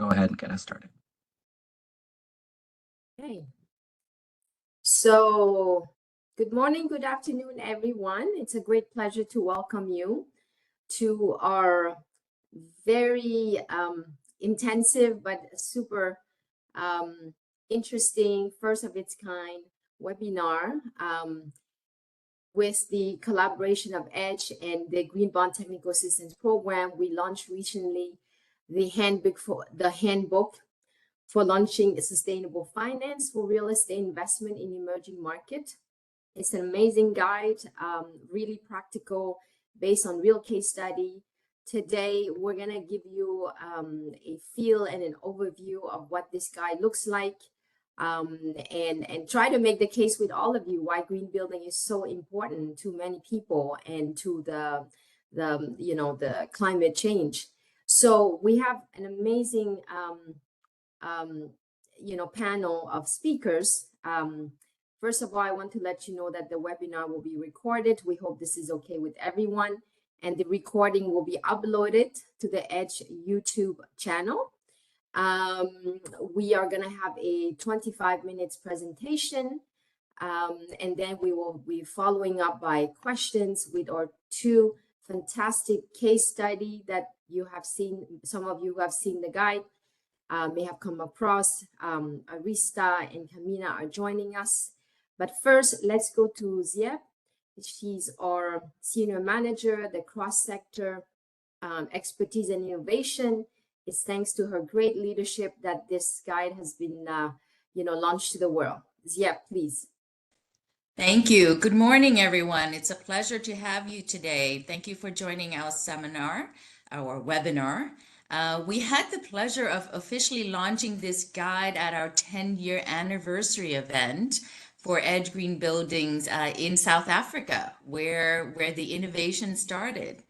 go ahead and get us started. Okay. So good morning, good afternoon, everyone. It's a great pleasure to welcome you to our very intensive but super interesting, first of its kind webinar with the collaboration of EDGE and the Green Bond Technical Assistance Program. We launched recently the handbook for launching sustainable finance for real estate investment in emerging market. It's an amazing guide, really practical, based on real case study. Today, we're gonna give you a feel and an overview of what this guide looks like, and try to make the case with all of you why green building is so important to many people and to the climate change. So we have an amazing panel of speakers. First of all, I want to let you know that the webinar will be recorded. We hope this is okay with everyone. And the recording will be uploaded to the EDGE YouTube channel. We are going to have a 25 minutes presentation. And then we will be following up by questions with our two fantastic case study that you have seen. Some of you who have seen the guide may have come across. Arista and Camina are joining us. But first, let's go to Ziep. She's our senior manager, the cross-sector expertise and innovation. It's thanks to her great leadership that this guide has been launched to the world. Ziep, please. Thank you. Good morning, everyone. It's a pleasure to have you today. Thank you for joining our seminar, our webinar. We had the pleasure of officially launching this guide at our 10-year anniversary event for EDGE Green Buildings in South Africa, where the innovation started.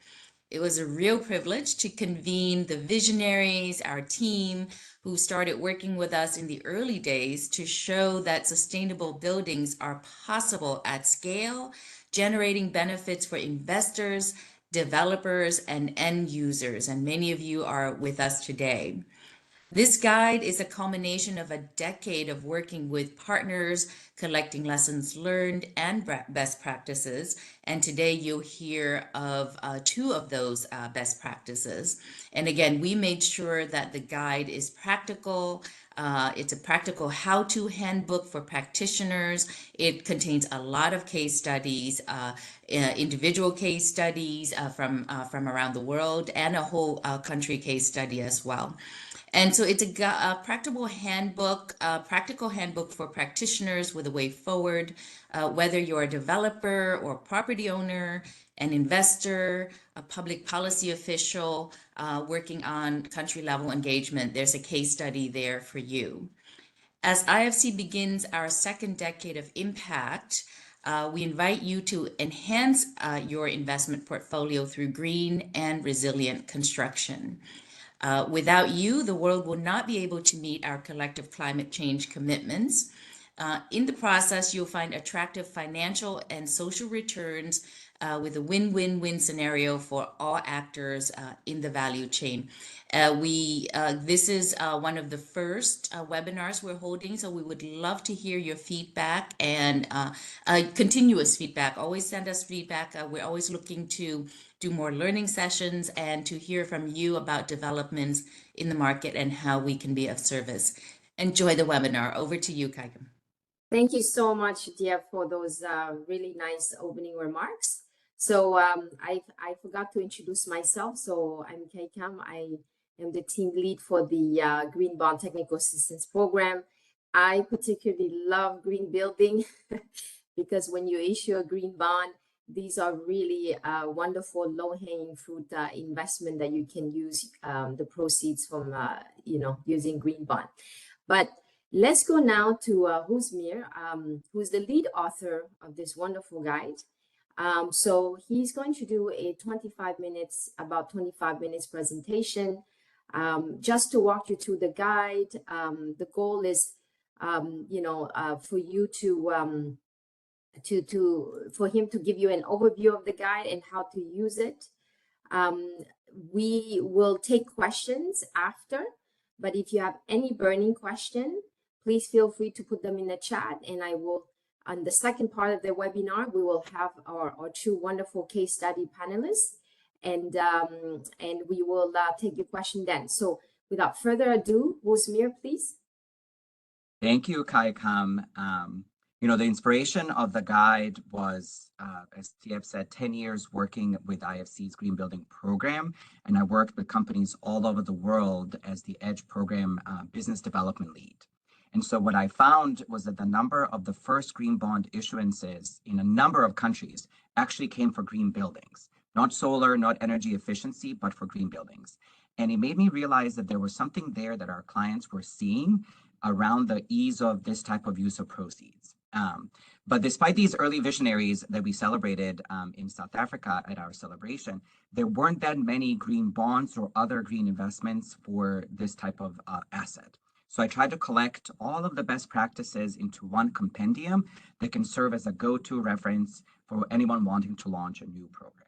It was a real privilege to convene the visionaries, our team, who started working with us in the early days to show that sustainable buildings are possible at scale, generating benefits for investors, developers, and end users. And many of you are with us today. This guide is a culmination of a decade of working with partners, collecting lessons learned and best practices. And today you'll hear of two of those best practices. And again, we made sure that the guide is practical. It's a practical how-to handbook for practitioners. It contains a lot of case studies, individual case studies from around the world, and a whole country case study as well. And so it's a practical handbook for practitioners with a way forward, whether you're a developer or property owner, an investor, a public policy official working on country level engagement. There's a case study there for you. As IFC begins our second decade of impact, we invite you to enhance your investment portfolio through green and resilient construction. Without you, the world will not be able to meet our collective climate change commitments. In the process, you'll find attractive financial and social returns with a win-win-win scenario for all actors in the value chain. This is one of the first webinars we're holding, so we would love to hear your feedback and continuous feedback. Always send us feedback. We're always looking to do more learning sessions and to hear from you about developments in the market and how we can be of service. Enjoy the webinar. Over to you, Kaikam. Thank you so much, Dia, for those really nice opening remarks. So I forgot to introduce myself. So I'm Kaikam. I am the team lead for the Green Bond Technical Assistance Program. I particularly love green building because when you issue a green bond, these are really wonderful low-hanging fruit investment that you can use the proceeds from using green bond. But let's go now to Huzmir, who's the lead author of this wonderful guide. So he's going to do a 25 minutes presentation just to walk you through the guide. The goal is, for you for him to give you an overview of the guide and how to use it. We will take questions after. But if you have any burning question, please feel free to put them in the chat, and I will, on the second part of the webinar, we will have our two wonderful case study panelists, and we will take your question then. So without further ado, Uzmir, please. Thank you, Kaikam. You know, the inspiration of the guide was, as TF said, 10 years working with IFC's Green Building Program, and I worked with companies all over the world as the EDGE program business development lead. And so what I found was that the number of the first green bond issuances in a number of countries actually came for green buildings, not solar, not energy efficiency, but for green buildings. And it made me realize that there was something there that our clients were seeing around the ease of this type of use of proceeds. But despite these early visionaries that we celebrated in South Africa at our celebration, there weren't that many green bonds or other green investments for this type of asset. So I tried to collect all of the best practices into one compendium that can serve as a go-to reference for anyone wanting to launch a new program.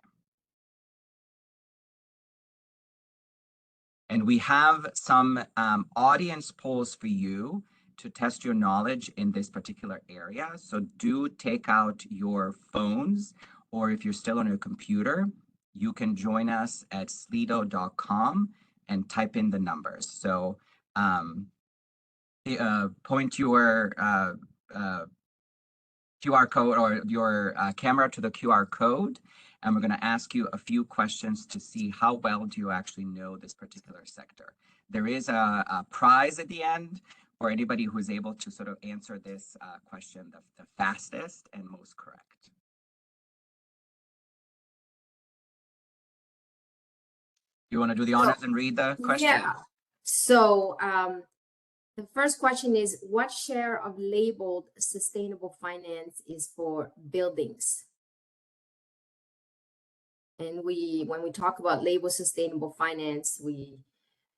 And we have some audience polls for you to test your knowledge in this particular area. So do take out your phones, or if you're still on your computer, you can join us at slido.com and type in the numbers. So point your QR code or your camera to the QR code, and we're going to ask you a few questions to see how well do you actually know this particular sector. There is a prize at the end for anybody who is able to sort of answer this question the fastest and most correct. You want to do the honors and read the question? Yeah. So the first question is, what share of labeled sustainable finance is for buildings? And when we talk about labeled sustainable finance, we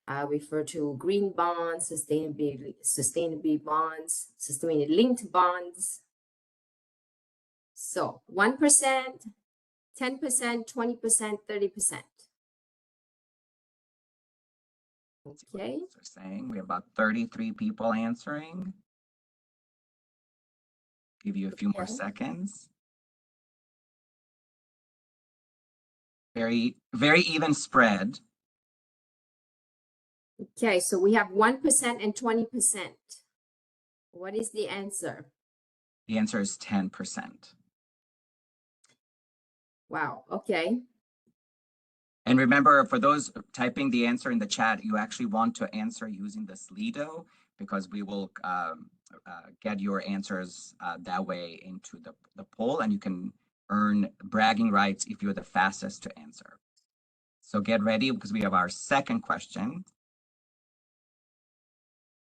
refer to green bonds, sustainability bonds, sustainability linked bonds. So 1%, 10%, 20%, 30%. Okay. They're saying we have about 33 people answering. Give you a few more seconds. Very, very even spread. Okay, so we have 1% and 20%. What is the answer? The answer is 10%. Wow, okay. And remember, for those typing the answer in the chat, you actually want to answer using the Slido, because we will get your answers that way into the poll, and you can earn bragging rights if you're the fastest to answer. So get ready, because we have our second question.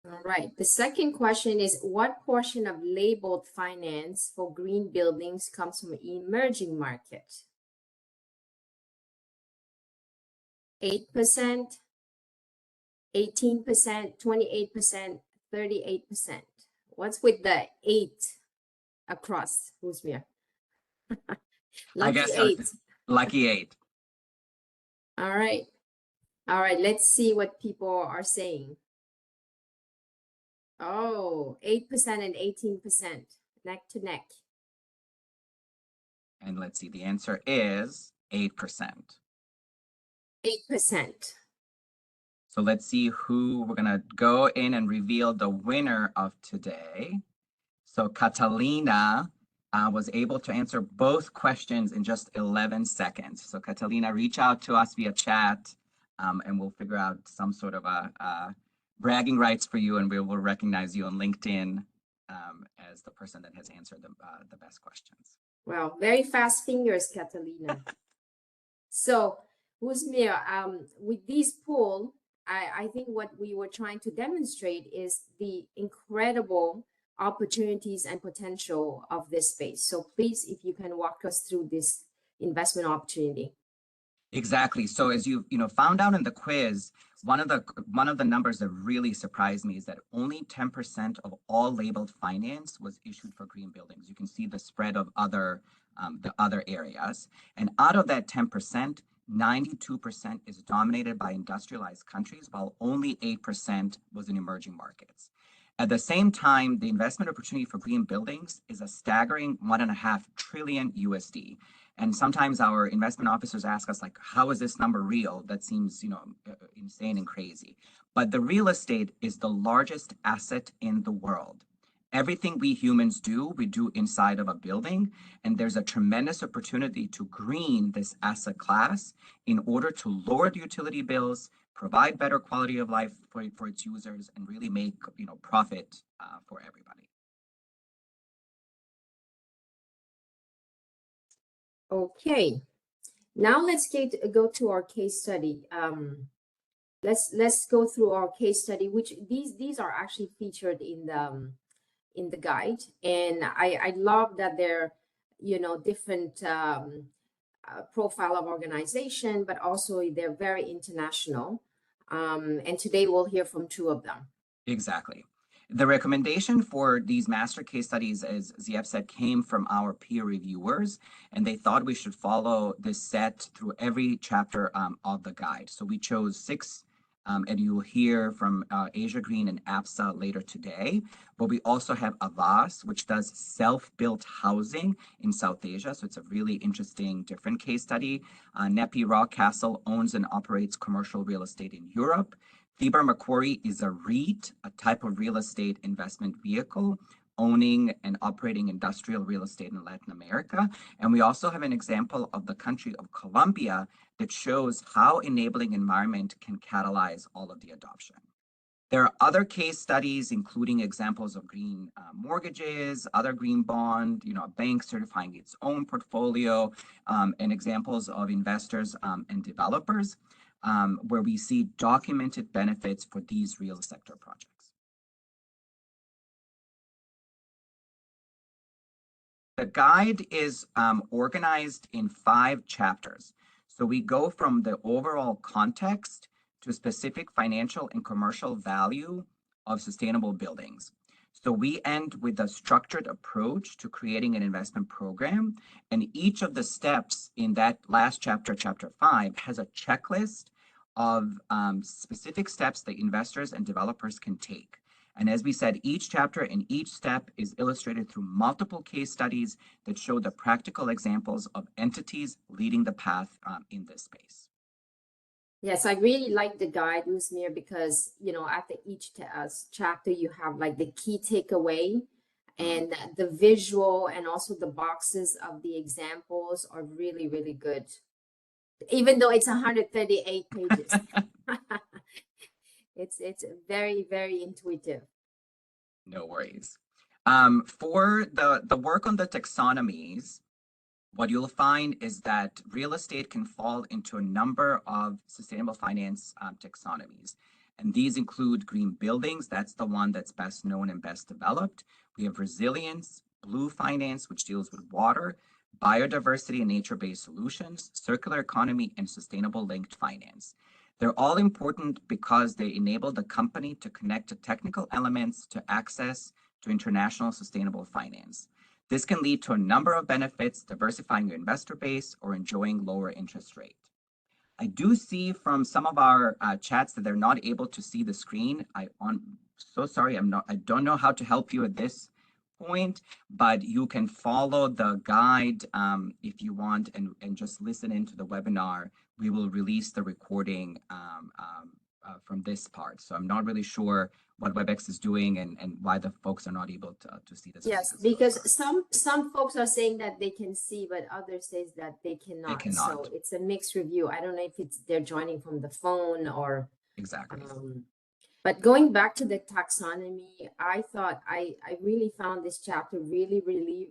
All right, the second question is, what portion of labeled finance for green buildings comes from emerging market? 8%, 18%, 28%, 38%. What's with the 8 across, Uzmir? I guess 8. Lucky 8. All right. All right, let's see what people are saying. Oh, 8% and 18%, neck to neck. And let's see, the answer is 8%. 8%. So let's see who we're going to go in and reveal the winner of today. So Catalina was able to answer both questions in just 11 seconds. So Catalina, reach out to us via chat, and we'll figure out some sort of a bragging rights for you, and we will recognize you on LinkedIn as the person that has answered the best questions. Wow, very fast fingers, Catalina. So, Uzmir, with this poll, I think what we were trying to demonstrate is the incredible opportunities and potential of this space. So please, if you can walk us through this investment opportunity. Exactly. So as you found out in the quiz, one of the numbers that really surprised me is that only 10% of all labeled finance was issued for green buildings. You can see the spread of the other areas. And out of that 10%, 92% is dominated by industrialized countries, while only 8% was in emerging markets. At the same time, the investment opportunity for green buildings is a staggering 1.5 trillion USD. And sometimes our investment officers ask us, like, how is this number real? That seems, insane and crazy. But the real estate is the largest asset in the world. Everything we humans do, we do inside of a building, and there's a tremendous opportunity to green this asset class in order to lower the utility bills, provide better quality of life for its users, and really make profit for everybody. Okay, now let's go to our case study. Let's go through our case study, which these are actually featured in the guide, and I love that they're different profile of organization, but also they're very international. And today we'll hear from two of them. Exactly. The recommendation for these master case studies, as Ziep said, came from our peer reviewers, and they thought we should follow this set through every chapter of the guide. So we chose 6, and you will hear from Asia Green and Absa later today. But we also have Aavas, which does self-built housing in South Asia. So it's a really interesting, different case study. NEPI Rockcastle owns and operates commercial real estate in Europe. FIBRA Macquarie is a REIT, a type of real estate investment vehicle, owning and operating industrial real estate in Latin America. And we also have an example of the country of Colombia that shows how enabling environment can catalyze all of the adoption. There are other case studies, including examples of green mortgages, other green bond, a bank certifying its own portfolio, and examples of investors and developers, where we see documented benefits for these real sector projects. The guide is organized in 5 chapters. So we go from the overall context to specific financial and commercial value of sustainable buildings. So we end with a structured approach to creating an investment program. And each of the steps in that last chapter, chapter 5, has a checklist of specific steps that investors and developers can take. And as we said, each chapter and each step is illustrated through multiple case studies that show the practical examples of entities leading the path in this space. Yes, I really like the guide, Usmir, because after each chapter you have like the key takeaway, and the visual and also the boxes of the examples are really, really good. Even though it's 138 pages. It's very, very intuitive. No worries. For the work on the taxonomies, what you'll find is that real estate can fall into a number of sustainable finance taxonomies. And these include green buildings. That's the one that's best known and best developed. We have resilience, blue finance, which deals with water, biodiversity and nature-based solutions, circular economy, and sustainable linked finance. They're all important because they enable the company to connect the technical elements to access to international sustainable finance. This can lead to a number of benefits, diversifying your investor base or enjoying lower interest rate. I do see from some of our chats that they're not able to see the screen. So sorry, I don't know how to help you at this point, but you can follow the guide if you want and just listen into the webinar. We will release the recording from this part. So I'm not really sure what WebEx is doing and why the folks are not able to see this. Yes, because some folks are saying that they can see, but others says that they cannot. So it's a mixed review. I don't know if they're joining from the phone or exactly. But going back to the taxonomy, I thought I really found this chapter really, really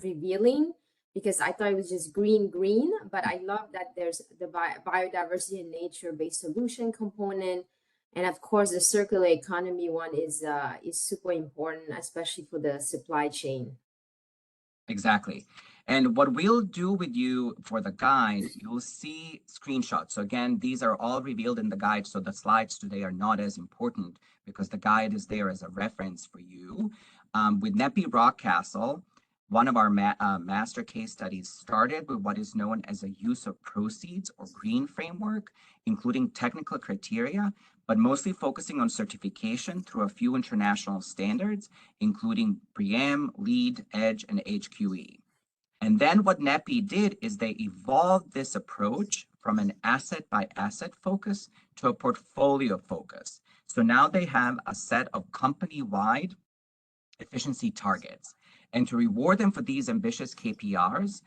revealing, because I thought it was just green, but I love that there's the biodiversity and nature-based solution component. And of course, the circular economy one is super important, especially for the supply chain. Exactly. And what we'll do with you for the guide, you'll see screenshots. So again, these are all revealed in the guide. So the slides today are not as important because the guide is there as a reference for you. With NEPI Rockcastle, one of our master case studies started with what is known as a use of proceeds or green framework, including technical criteria, but mostly focusing on certification through a few international standards, including BREEAM, LEED, EDGE, and HQE. And then what NEPI did is they evolved this approach from an asset by asset focus to a portfolio focus. So now they have a set of company-wide efficiency targets. And to reward them for these ambitious KPIs,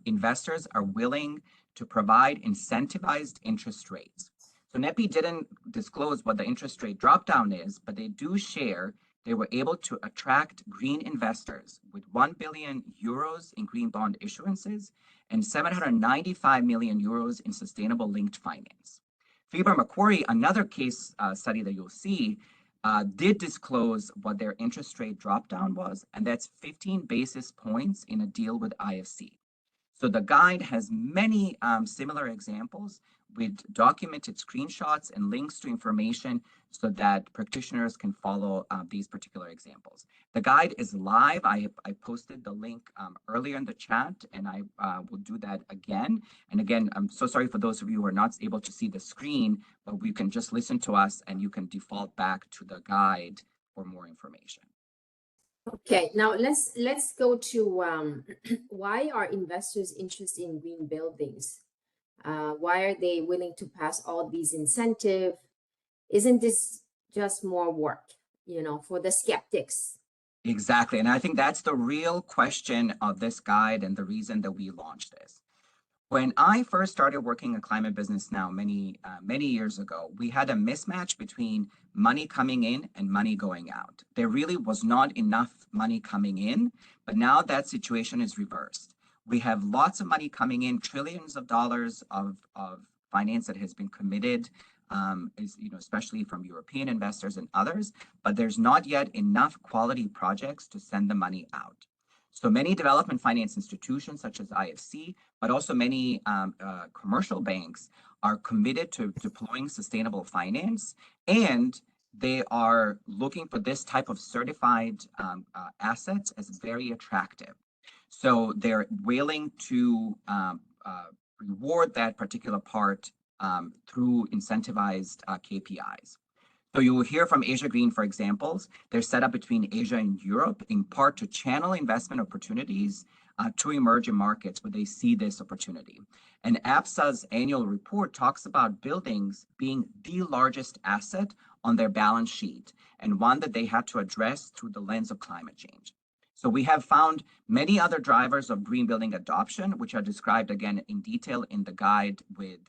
investors are willing to provide incentivized interest rates. So NEPI didn't disclose what the interest rate dropdown is, but they do share they were able to attract green investors with 1 billion euros in green bond issuances and 795 million euros in sustainable linked finance. FIBRA Macquarie, another case study that you'll see, did disclose what their interest rate dropdown was, and that's 15 basis points in a deal with IFC. So the guide has many similar examples with documented screenshots and links to information so that practitioners can follow these particular examples. The guide is live. I posted the link earlier in the chat, and I will do that again. And again, I'm so sorry for those of you who are not able to see the screen, but you can just listen to us and you can default back to the guide for more information. Okay, now let's go to why are investors interested in green buildings? Why are they willing to pass all these incentives? Isn't this just more work, for the skeptics? Exactly, and I think that's the real question of this guide and the reason that we launched this. When I first started working in climate business now many years ago, we had a mismatch between money coming in and money going out. There really was not enough money coming in, but now that situation is reversed. We have lots of money coming in, trillions of dollars of finance that has been committed, especially from European investors and others, but there's not yet enough quality projects to send the money out. So many development finance institutions such as IFC, but also many commercial banks are committed to deploying sustainable finance, and they are looking for this type of certified assets as very attractive. So they're willing to reward that particular part through incentivized KPIs. So you will hear from Asia Green, for examples. They're set up between Asia and Europe in part to channel investment opportunities to emerging markets where they see this opportunity. And Absa's annual report talks about buildings being the largest asset on their balance sheet and one that they had to address through the lens of climate change. So we have found many other drivers of green building adoption, which are described again in detail in the guide with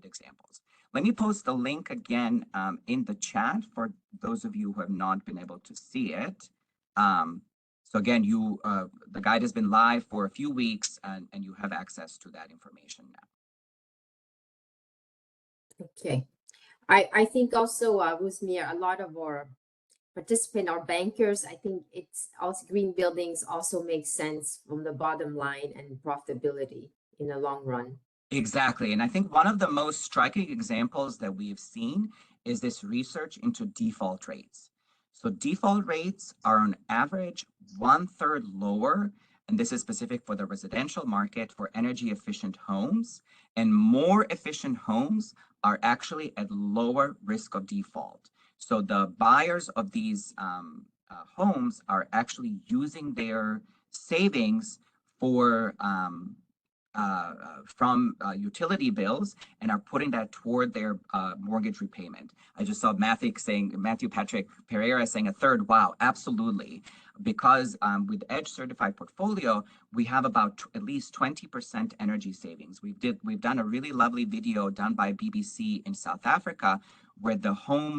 examples. Let me post the link again in the chat for those of you who have not been able to see it. So again, the guide has been live for a few weeks and you have access to that information now. Okay. I think also, Rusmir, a lot of our participants are bankers. I think it's also green buildings also make sense from the bottom line and profitability in the long run. Exactly. And I think one of the most striking examples that we've seen is this research into default rates. So default rates are on average 1/3 lower, and this is specific for the residential market for energy efficient homes, and more efficient homes are actually at lower risk of default. So the buyers of these homes are actually using their savings for from utility bills and are putting that toward their mortgage repayment. I just saw Matthew Patrick Pereira saying 1/3. Wow, absolutely. Because with EDGE certified portfolio, we have about at least 20% energy savings. We've done a really lovely video done by BBC in South Africa where the home,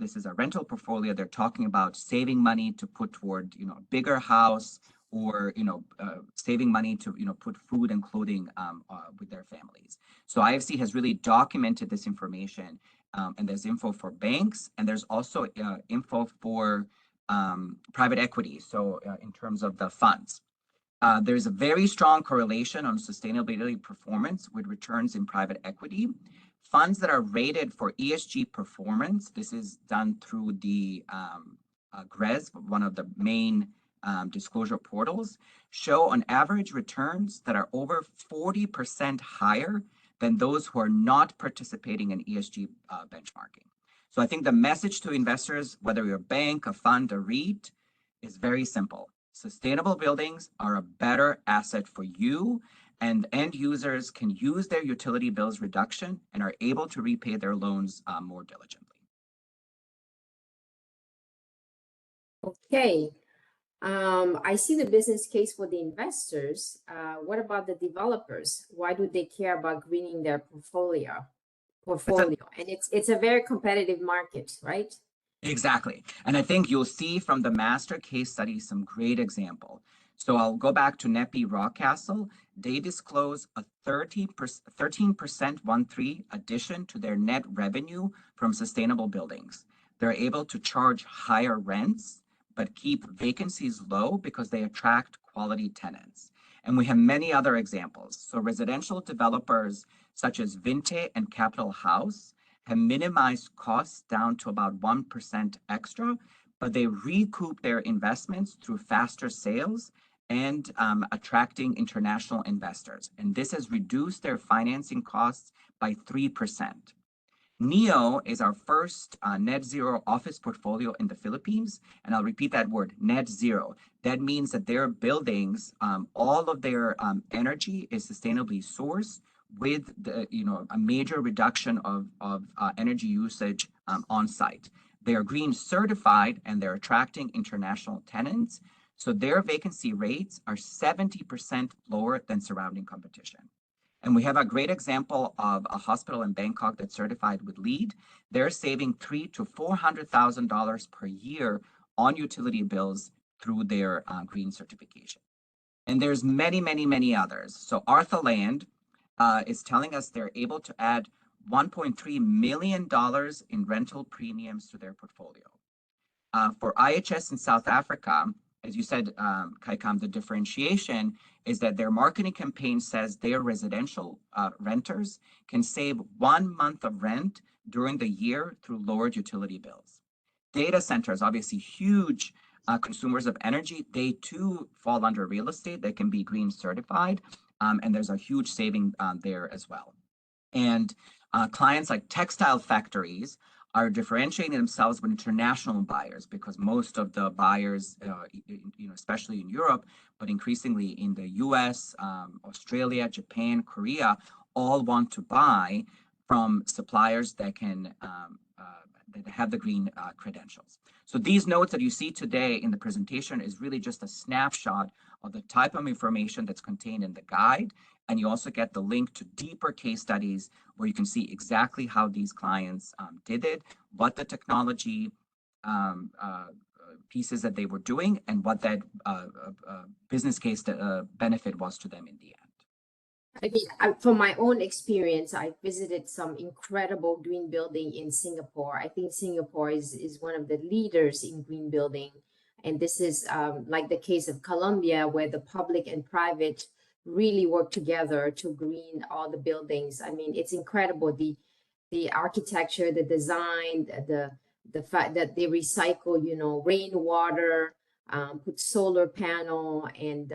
this is a rental portfolio, they're talking about saving money to put toward, a bigger house, or saving money to put food and clothing with their families. So IFC has really documented this information, and there's info for banks, and there's also info for private equity. So in terms of the funds, there's a very strong correlation on sustainability performance with returns in private equity. Funds that are rated for ESG performance, this is done through the GRESB, one of the main disclosure portals show on average returns that are over 40% higher than those who are not participating in ESG benchmarking. So I think the message to investors, whether you're a bank, a fund, a REIT, is very simple. Sustainable buildings are a better asset for you, and end users can use their utility bills reduction and are able to repay their loans more diligently. Okay. I see the business case for the investors. What about the developers? Why do they care about greening their portfolio? And it's a very competitive market, right? Exactly. And I think you'll see from the master case study some great example. So I'll go back to NEPI Rockcastle. They disclose a 13% addition to their net revenue from sustainable buildings. They're able to charge higher rents, but keep vacancies low because they attract quality tenants. And we have many other examples. So residential developers such as Vinte and Capital House have minimized costs down to about 1% extra, but they recoup their investments through faster sales and attracting international investors. And this has reduced their financing costs by 3%. NEO is our first net zero office portfolio in the Philippines. And I'll repeat that word, net zero. That means that their buildings, all of their energy is sustainably sourced with a major reduction of energy usage on site. They are green certified and they're attracting international tenants. So their vacancy rates are 70% lower than surrounding competition. And we have a great example of a hospital in Bangkok that's certified with LEED. They're saving $300,000 to $400,000 per year on utility bills through their green certification. And there's many, many, many others. So Arthur Land is telling us they're able to add $1.3 million in rental premiums to their portfolio. For IHS in South Africa, as you said, Kaikam, the differentiation is that their marketing campaign says their residential renters can save 1 month of rent during the year through lowered utility bills. Data centers, obviously huge consumers of energy, they too fall under real estate. They can be green certified, and there's a huge saving there as well. And clients like textile factories are differentiating themselves with international buyers because most of the buyers, especially in Europe, but increasingly in the US, Australia, Japan, Korea, all want to buy from suppliers that can that have the green credentials. So these notes that you see today in the presentation is really just a snapshot of the type of information that's contained in the guide. And you also get the link to deeper case studies where you can see exactly how these clients did it, what the technology pieces that they were doing, and what that business case benefit was to them in the end. I mean, from my own experience, I visited some incredible green building in Singapore. I think Singapore is one of the leaders in green building. And this is like the case of Colombia, where the public and private really work together to green all the buildings. I mean, it's incredible, the architecture, the design, the fact that they recycle, rainwater, put solar panel and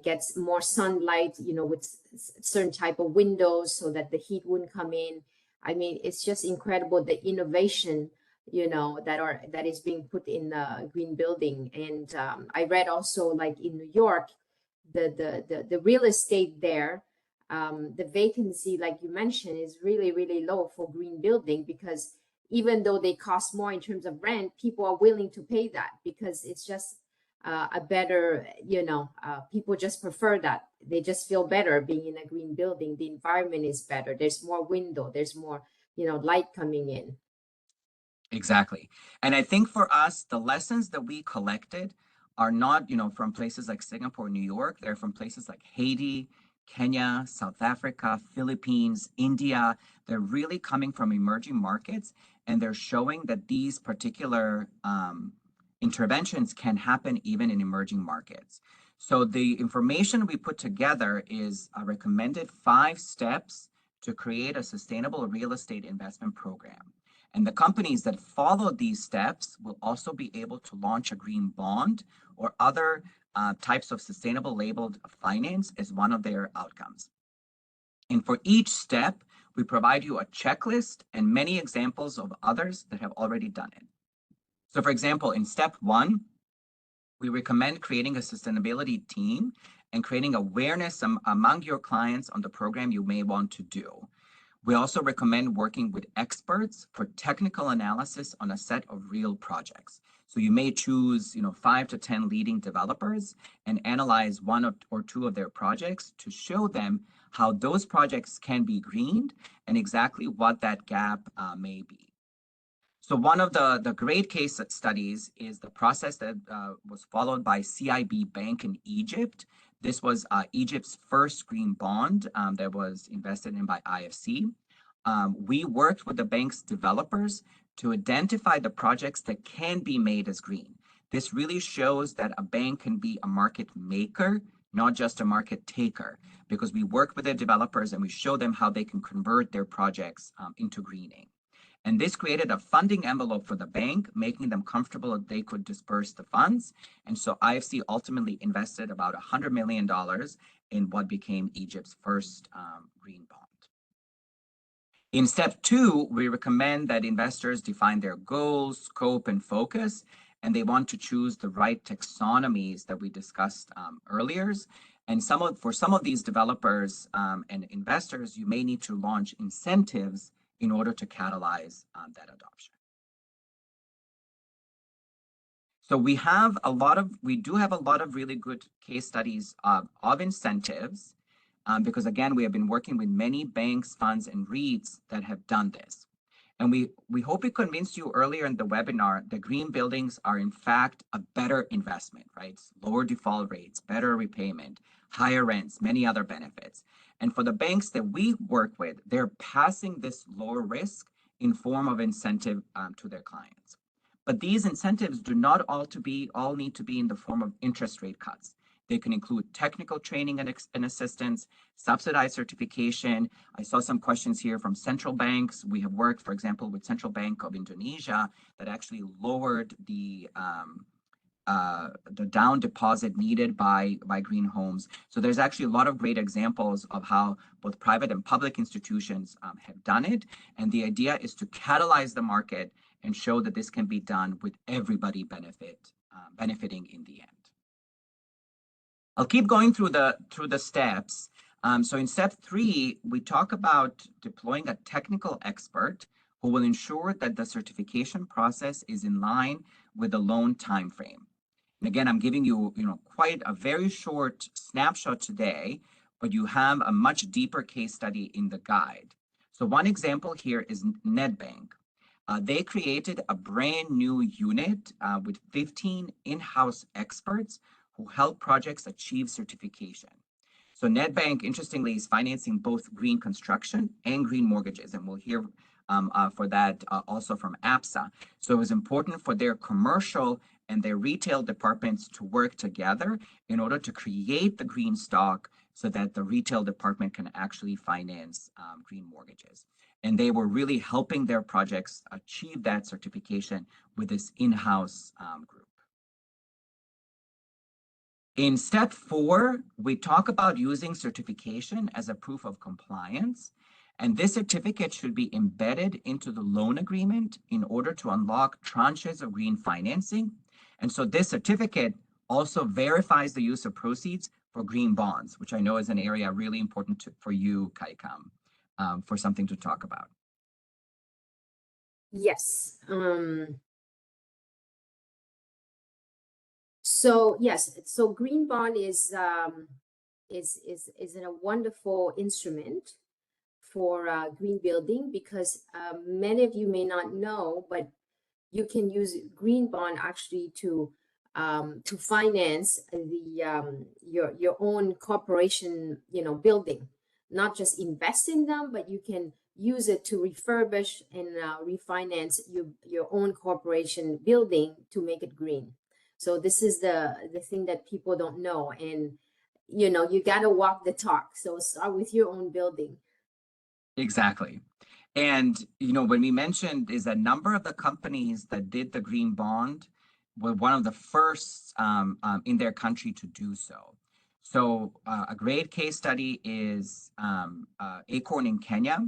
gets more sunlight, with certain type of windows so that the heat wouldn't come in. I mean, it's just incredible, the innovation, that is being put in the green building. And I read also, like in New York, the real estate there, the vacancy, like you mentioned, is really, really low for green building, because even though they cost more in terms of rent, people are willing to pay that because it's just a better, people just prefer that. They just feel better being in a green building. The environment is better. There's more window. There's more, light coming in. Exactly. And I think for us, the lessons that we collected are not, from places like Singapore, New York. They're from places like Haiti, Kenya, South Africa, Philippines, India. They're really coming from emerging markets, and they're showing that these particular interventions can happen even in emerging markets. So the information we put together is a recommended 5 steps to create a sustainable real estate investment program. And the companies that follow these steps will also be able to launch a green bond or other types of sustainable labeled finance as one of their outcomes. And for each step, we provide you a checklist and many examples of others that have already done it. So for example, in step 1, we recommend creating a sustainability team and creating awareness among your clients on the program you may want to do. We also recommend working with experts for technical analysis on a set of real projects. So you may choose, 5 to 10 leading developers and analyze one or two of their projects to show them how those projects can be greened and exactly what that gap may be. So one of the great case studies is the process that was followed by CIB Bank in Egypt. This was Egypt's first green bond that was invested in by IFC. We worked with the bank's developers to identify the projects that can be made as green. This really shows that a bank can be a market maker, not just a market taker, because we work with the developers and we show them how they can convert their projects into greening. And this created a funding envelope for the bank, making them comfortable that they could disperse the funds. And so IFC ultimately invested about $100 million in what became Egypt's first green bond. In step 2, we recommend that investors define their goals, scope, and focus, and they want to choose the right taxonomies that we discussed earlier. And for some of these developers and investors, you may need to launch incentives in order to catalyze that adoption. So we do have a lot of really good case studies of incentives because again, we have been working with many banks, funds, and REITs that have done this. And we hope we convinced you earlier in the webinar that green buildings are in fact a better investment, right? Lower default rates, better repayment, higher rents, many other benefits. And for the banks that we work with, they're passing this lower risk in form of incentive to their clients. But these incentives do not all need to be in the form of interest rate cuts. They can include technical training and assistance, subsidized certification. I saw some questions here from central banks. We have worked, for example, with Central Bank of Indonesia that actually lowered the down deposit needed by green homes. So there's actually a lot of great examples of how both private and public institutions have done it. And the idea is to catalyze the market and show that this can be done with everybody benefiting in the end. I'll keep going through the steps. So in step 3, we talk about deploying a technical expert who will ensure that the certification process is in line with the loan timeframe. And again, I'm giving you, quite a very short snapshot today, but you have a much deeper case study in the guide. So one example here is Nedbank. They created a brand new unit with 15 in-house experts who help projects achieve certification. So Nedbank, interestingly, is financing both green construction and green mortgages, and we'll hear for that also from Absa. So it was important for their commercial and their retail departments to work together in order to create the green stock so that the retail department can actually finance green mortgages. And they were really helping their projects achieve that certification with this in-house group. In step 4, we talk about using certification as a proof of compliance. And this certificate should be embedded into the loan agreement in order to unlock tranches of green financing. And so this certificate also verifies the use of proceeds for green bonds, which I know is an area really important for you, Kaikam, for something to talk about. Yes. So yes, so green bond is a wonderful instrument for green building because many of you may not know, but you can use green bond actually to finance the your own corporation building, not just invest in them, but you can use it to refurbish and refinance your own corporation building to make it green. So this is the thing that people don't know, and you got to walk the talk. So start with your own building. Exactly. And, when we mentioned is a number of the companies that did the green bond, were one of the first in their country to do so. So a great case study is Acorn in Kenya.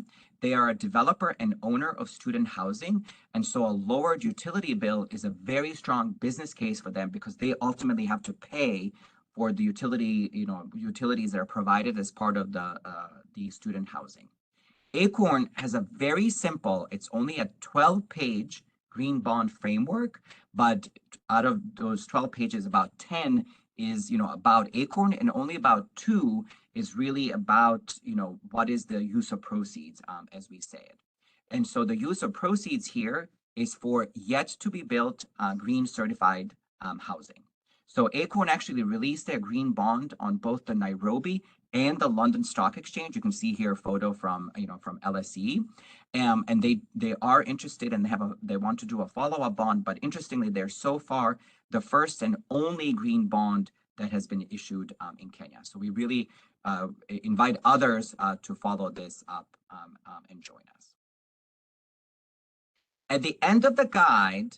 They are a developer and owner of student housing. And so a lowered utility bill is a very strong business case for them because they ultimately have to pay for the utilities that are provided as part of the student housing. Acorn has a very simple, it's only a 12-page green bond framework, but out of those 12 pages, about 10 is, about Acorn, and only about 2 is really about, what is the use of proceeds, as we say it. And so the use of proceeds here is for yet to be built green certified housing. So Acorn actually released their green bond on both the Nairobi and the London Stock Exchange. You can see here a photo from from LSE, and they are interested and they want to do a follow-up bond. But interestingly, they're so far the first and only green bond that has been issued in Kenya. So we really invite others to follow this up and join us. At the end of the guide,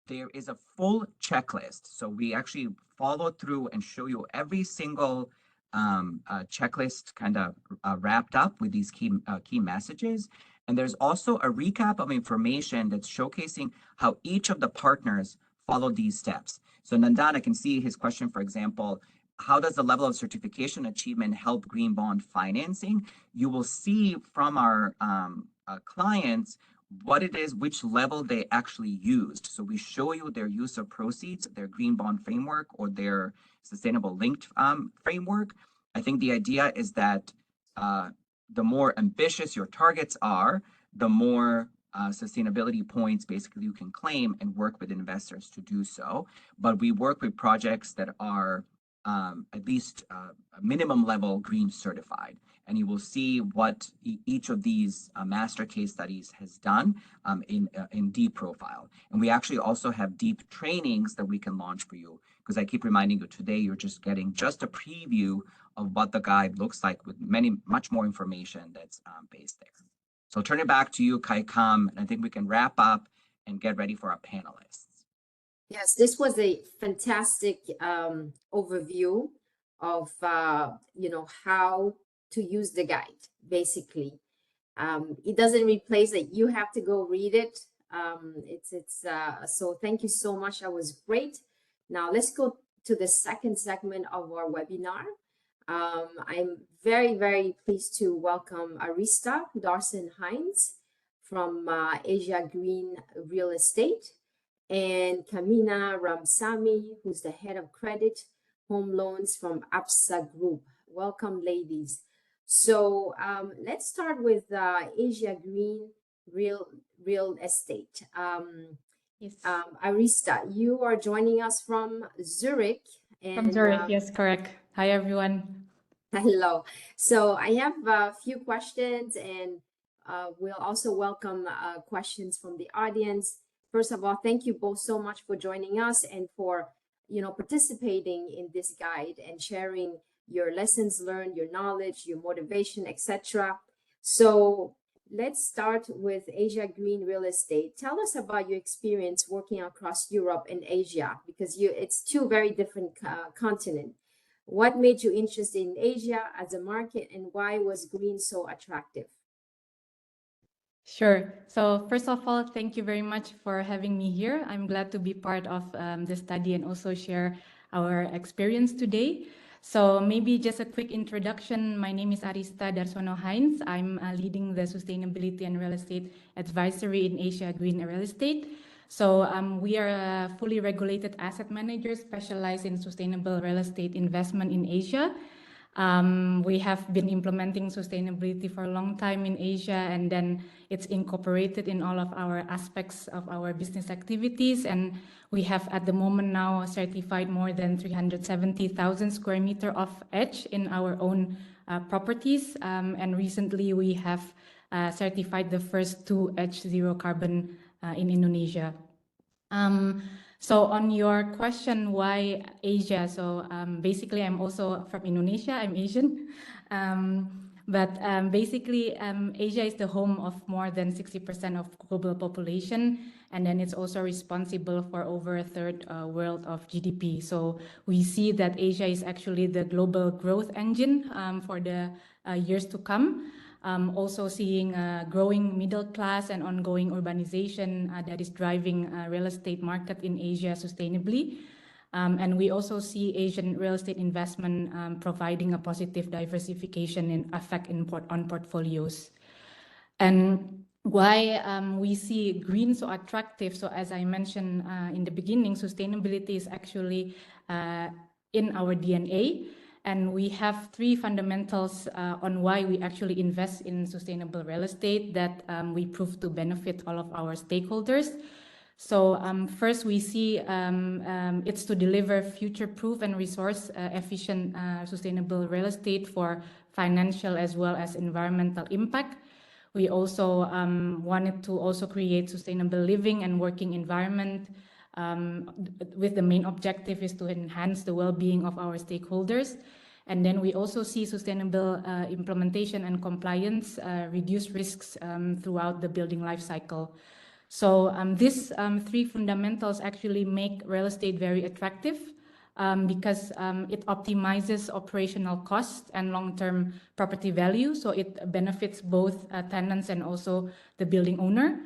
there is a full checklist. So we actually follow through and show you every single checklist kind of wrapped up with these key messages. And there's also a recap of information that's showcasing how each of the partners follow these steps. So Nandan, I can see his question, for example, how does the level of certification achievement help green bond financing? You will see from our clients what it is, which level they actually used. So we show you their use of proceeds, their green bond framework, or their sustainable linked framework. I think the idea is that the more ambitious your targets are, the more sustainability points basically you can claim and work with investors to do so. But we work with projects that are at least minimum level green certified. And you will see what each of these master case studies has done in deep profile. And we actually also have deep trainings that we can launch for you, because I keep reminding you today, you're just getting just a preview of what the guide looks like with much more information that's based there. So I'll turn it back to you, Kaikam, and I think we can wrap up and get ready for our panelists. Yes, this was a fantastic overview of how to use the guide. Basically, it doesn't replace it. You have to go read it. So thank you so much. That was great. Now let's go to the second segment of our webinar. I'm very, very pleased to welcome Arista Darson-Hines from Asia Green Real Estate, and Kamina Ramsamy, who's the head of credit home loans from Absa Group. Welcome, ladies. So let's start with Asia Green Real Estate. Yes. Arista, you are joining us from Zurich. From Zurich, yes, correct. Hi, everyone. Hello. So I have a few questions, and we'll also welcome questions from the audience. First of all, thank you both so much for joining us and for participating in this guide and sharing your lessons learned, your knowledge, your motivation, etc. So let's start with Asia Green Real Estate. Tell us about your experience working across Europe and Asia, because it's two very different continents. What made you interested in Asia as a market, and why was green so attractive? Sure. So first of all, thank you very much for having me here. I'm glad to be part of the study and also share our experience today. So maybe just a quick introduction. My name is Arista Darsono-Hines. I'm leading the Sustainability and Real Estate Advisory in Asia Green Real Estate. So we are a fully regulated asset manager specialized in sustainable real estate investment in Asia. We have been implementing sustainability for a long time in Asia, and then it's incorporated in all of our aspects of our business activities. And we have at the moment now certified more than 370,000 square meters of edge in our own properties. And recently we have certified the first 2 edge zero carbon in Indonesia. So on your question, why Asia? So basically, I'm also from Indonesia. I'm Asian. But basically, Asia is the home of more than 60% of global population, and then it's also responsible for over a third world of GDP. So we see that Asia is actually the global growth engine for the years to come. Also seeing a growing middle class and ongoing urbanization that is driving real estate market in Asia sustainably. And we also see Asian real estate investment providing a positive diversification in effect on portfolios. And why we see green so attractive? So as I mentioned in the beginning, sustainability is actually in our DNA. And we have three fundamentals on why we actually invest in sustainable real estate that we prove to benefit all of our stakeholders. So first we see it's to deliver future-proof and resource-efficient sustainable real estate for financial as well as environmental impact. We also wanted to also create sustainable living and working environment with the main objective is to enhance the well-being of our stakeholders. And then we also see sustainable implementation and compliance, reduce risks throughout the building life cycle. So these three fundamentals actually make real estate very attractive because it optimizes operational costs and long-term property value. So it benefits both tenants and also the building owner.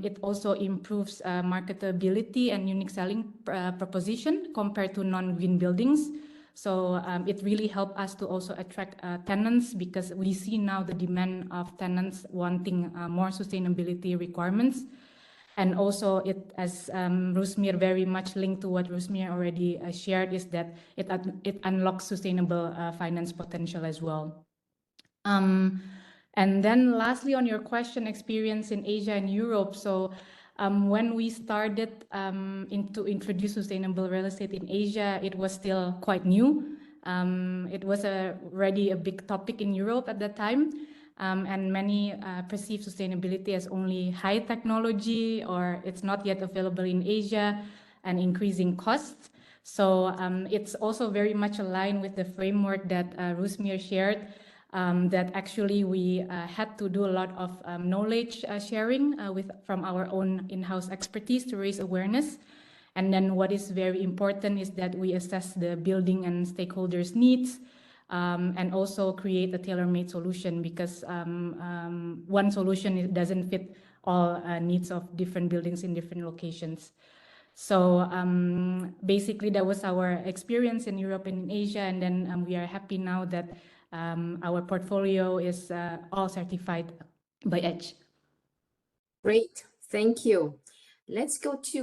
It also improves marketability and unique selling proposition compared to non-green buildings. So it really helped us to also attract tenants because we see now the demand of tenants wanting more sustainability requirements. And also it, as Rusmir very much linked to what Rusmir already shared, is that it unlocks sustainable finance potential as well. And then lastly, on your question, experience in Asia and Europe. So when we started to introduce sustainable real estate in Asia, it was still quite new. It was already a big topic in Europe at that time. And many perceive sustainability as only high technology or it's not yet available in Asia and increasing costs. So it's also very much aligned with the framework that Rusmir shared. That actually we had to do a lot of knowledge sharing from our own in-house expertise to raise awareness. And then what is very important is that we assess the building and stakeholders' needs and also create a tailor-made solution because one solution doesn't fit all needs of different buildings in different locations. So basically that was our experience in Europe and in Asia, and then we are happy now that our portfolio is all certified by EDGE. Great, thank you. Let's go to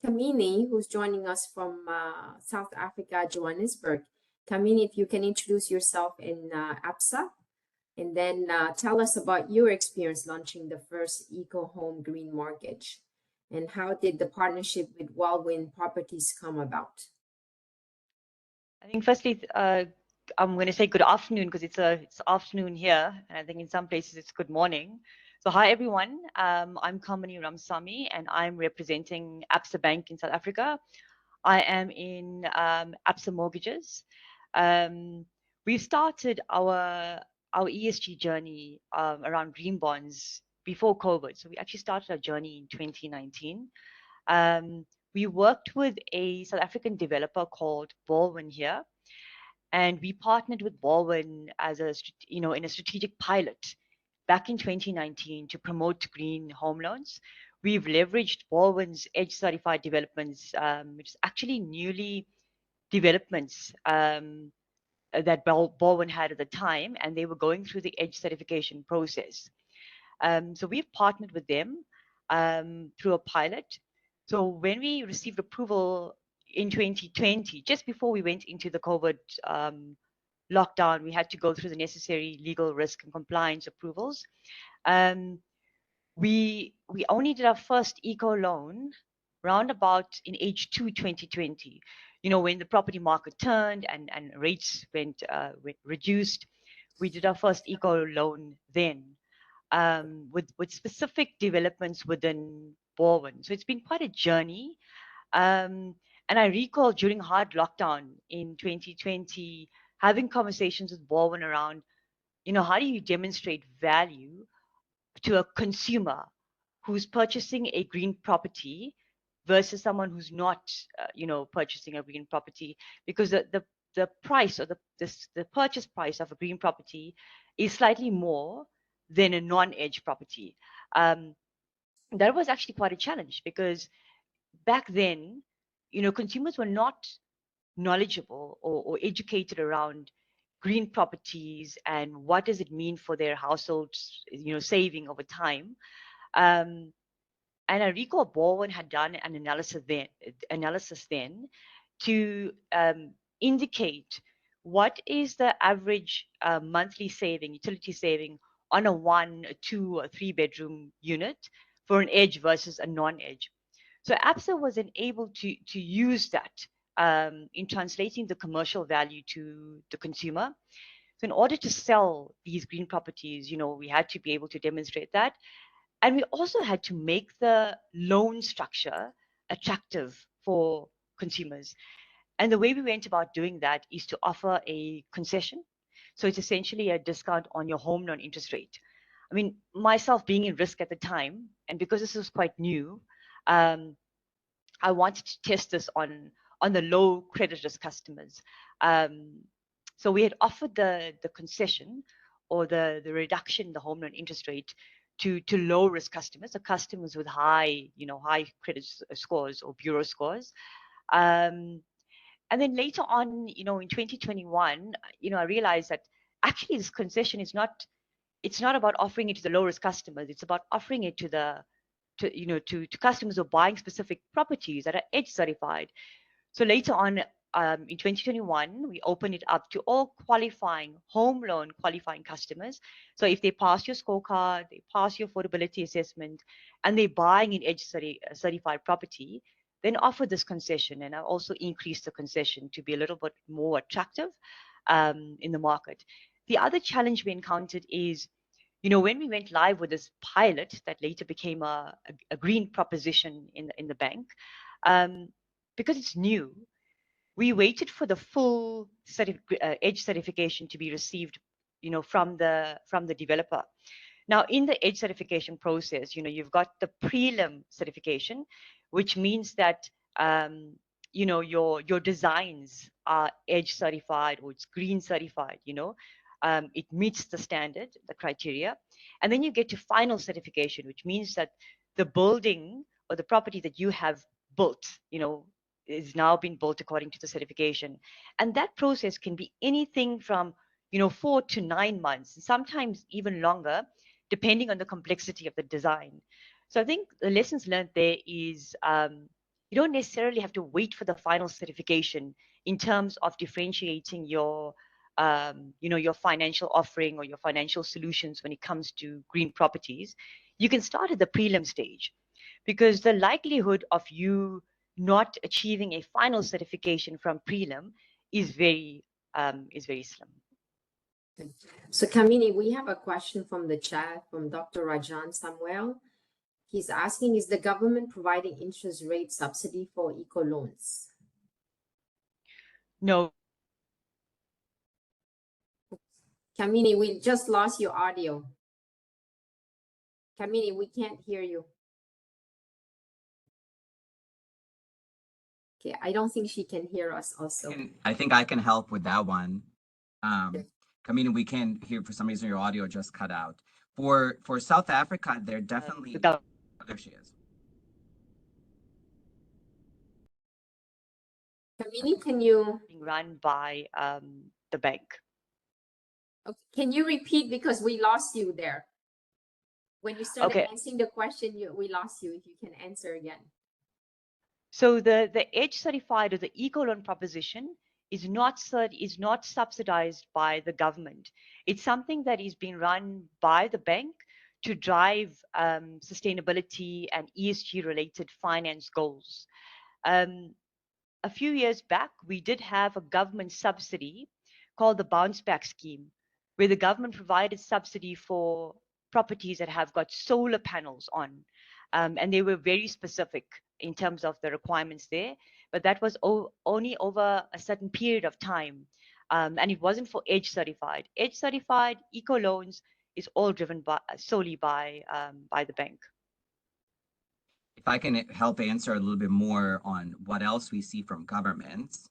Kamini, who's joining us from South Africa, Johannesburg. Kamini, if you can introduce yourself in Absa, and then tell us about your experience launching the first eco-home green mortgage, and how did the partnership with Wildwind Properties come about? I think firstly, I'm going to say good afternoon because it's afternoon here, and I think in some places it's good morning. So hi everyone, I'm Kamini Ramsamy and I'm representing Absa Bank in South Africa. I am in Absa Mortgages. We've started our ESG journey around green bonds before COVID. So we actually started our journey in 2019. We worked with a South African developer called Wildwind here. And we partnered with Wildwind as in a strategic pilot back in 2019 to promote green home loans. We've leveraged Wildwind's EDGE certified developments, which is actually newly developments that Wildwind had at the time, and they were going through the EDGE certification process. So we've partnered with them through a pilot. So when we received approval in 2020, just before we went into the COVID lockdown, we had to go through the necessary legal risk and compliance approvals. We only did our first eco loan round about in H2 2020. You know, when the property market turned and rates went reduced, we did our first eco loan then with specific developments within Wildwind. So it's been quite a journey. And I recall during hard lockdown in 2020, having conversations with Wildwind around how do you demonstrate value to a consumer who's purchasing a green property versus someone who's not, purchasing a green property? Because the price, or the purchase price of a green property is slightly more than a non-edge property. That was actually quite a challenge, because back then, consumers were not knowledgeable or educated around green properties and what does it mean for their households, saving over time. And I recall Bowen had done an analysis then to indicate what is the average monthly saving, utility saving on a 1, a 2, or 3 bedroom unit for an edge versus a non-edge. So Absa was able to use that in translating the commercial value to the consumer. So in order to sell these green properties, we had to be able to demonstrate that. And we also had to make the loan structure attractive for consumers. And the way we went about doing that is to offer a concession. So it's essentially a discount on your home loan interest rate. I mean, myself being in risk at the time, and because this was quite new, I wanted to test this on the low credit risk customers. So we had offered the concession, or the reduction in the home loan interest rate to low risk customers, so customers with high credit scores or bureau scores. And then later on, in 2021, I realized that actually this concession is it's not about offering it to the low risk customers. It's about offering it to customers who are buying specific properties that are edge certified. So later on, in 2021, we opened it up to all home loan qualifying customers. So if they pass your scorecard, they pass your affordability assessment, and they're buying an edge certified property, then offer this concession. And I also increased the concession to be a little bit more attractive in the market. The other challenge we encountered is, when we went live with this pilot that later became a green proposition in the bank, because it's new, we waited for the full edge certification to be received, from the developer. Now, in the edge certification process, you've got the prelim certification, which means that your designs are edge certified, or it's green certified. It meets the standard, the criteria. And then you get to final certification, which means that the building or the property that you have built, is now being built according to the certification. And that process can be anything from, 4 to 9 months, sometimes even longer, depending on the complexity of the design. So I think the lessons learned there is you don't necessarily have to wait for the final certification in terms of differentiating your financial offering or your financial solutions when it comes to green properties. You can start at the prelim stage, because the likelihood of you not achieving a final certification from prelim is very slim. So Kamini, we have a question from the chat from Dr. Rajan Samuel. He's asking, is the government providing interest rate subsidy for eco loans? No. Kamini, we just lost your audio. Kamini, we can't hear you. Okay, I don't think she can hear us also. I think I can help with that one. Kamini, we can hear, for some reason your audio just cut out. For South Africa, they're definitely, there she is. Kamini, can you? Being run by the bank. Okay. Can you repeat, because we lost you there? When you started answering the question, we lost you. If you can answer again. So the edge certified, or the eco loan proposition, is not subsidized by the government. It's something that is being run by the bank to drive sustainability and ESG related finance goals. A few years back, we did have a government subsidy called the Bounce Back Scheme, where the government provided subsidy for properties that have got solar panels on. And they were very specific in terms of the requirements there, but that was only over a certain period of time. and it wasn't for EDGE certified. EDGE certified eco loans is all driven solely by the bank. If I can help answer a little bit more on what else we see from governments,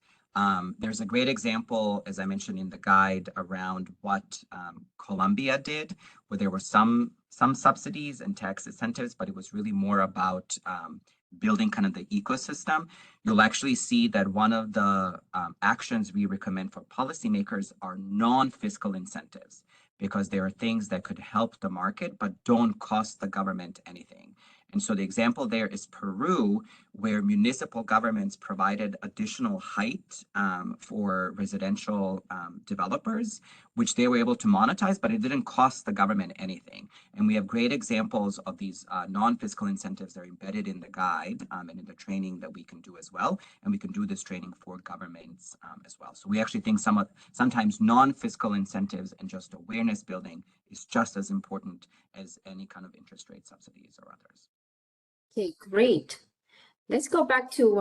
there's a great example, as I mentioned in the guide, around what Colombia did, where there were some subsidies and tax incentives, but it was really more about building kind of the ecosystem. You'll actually see that one of the actions we recommend for policymakers are non-fiscal incentives, because there are things that could help the market but don't cost the government anything. And so the example there is Peru, where municipal governments provided additional height for residential developers, which they were able to monetize, but it didn't cost the government anything. And we have great examples of these non-fiscal incentives that are embedded in the guide and in the training that we can do as well. And we can do this training for governments as well. So we actually think sometimes non-fiscal incentives and just awareness building is just as important as any kind of interest rate subsidies or others. Okay, great. Let's go back to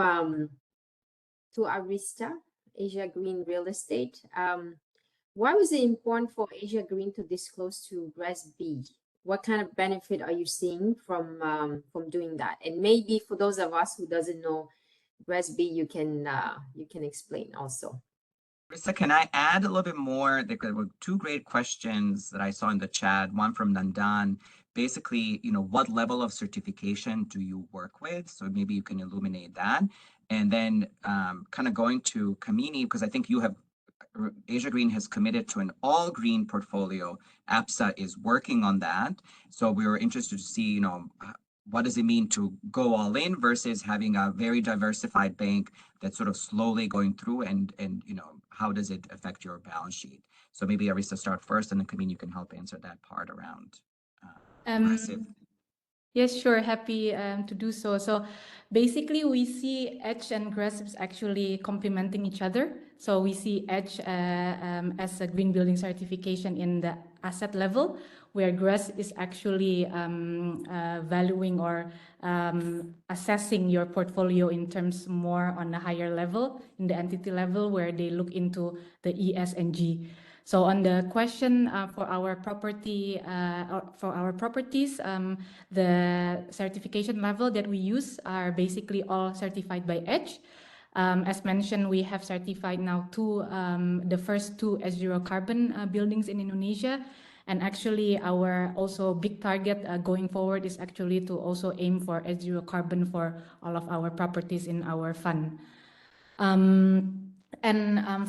Arista, Asia Green Real Estate. Why was it important for Asia Green to disclose to GRESB? What kind of benefit are you seeing from doing that? And maybe for those of us who doesn't know GRESB, you can explain also. Risa, can I add a little bit more? There were two great questions that I saw in the chat, one from Nandan. Basically, what level of certification do you work with? So maybe you can illuminate that. And then kind of going to Kamini, because I think Asia Green has committed to an all green portfolio. Absa is working on that. So we were interested to see, what does it mean to go all in versus having a very diversified bank that's sort of slowly going through, and how does it affect your balance sheet? So maybe Arisa start first, and then Kamini, you can help answer that part around aggressive. Yes, sure. Happy to do so. So basically, we see EDGE and GRESB actually complementing each other. So we see EDGE as a green building certification in the asset level, where GRESB is actually valuing or assessing your portfolio in terms more on a higher level, in the entity level, where they look into the ES and G. So on the question for our properties, the certification level that we use are basically all certified by EDGE. As mentioned, we have certified now the first two S0 carbon buildings in Indonesia. And actually, our also big target going forward is actually to also aim for S0 carbon for all of our properties in our fund.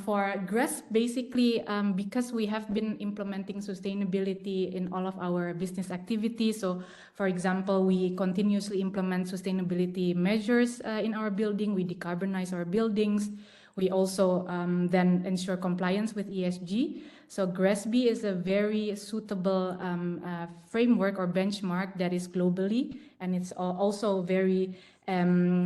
For GRESB, basically, because we have been implementing sustainability in all of our business activities. So, for example, we continuously implement sustainability measures in our building. We decarbonize our buildings. We also then ensure compliance with ESG. So GRESB is a very suitable framework or benchmark that is globally, and it's also very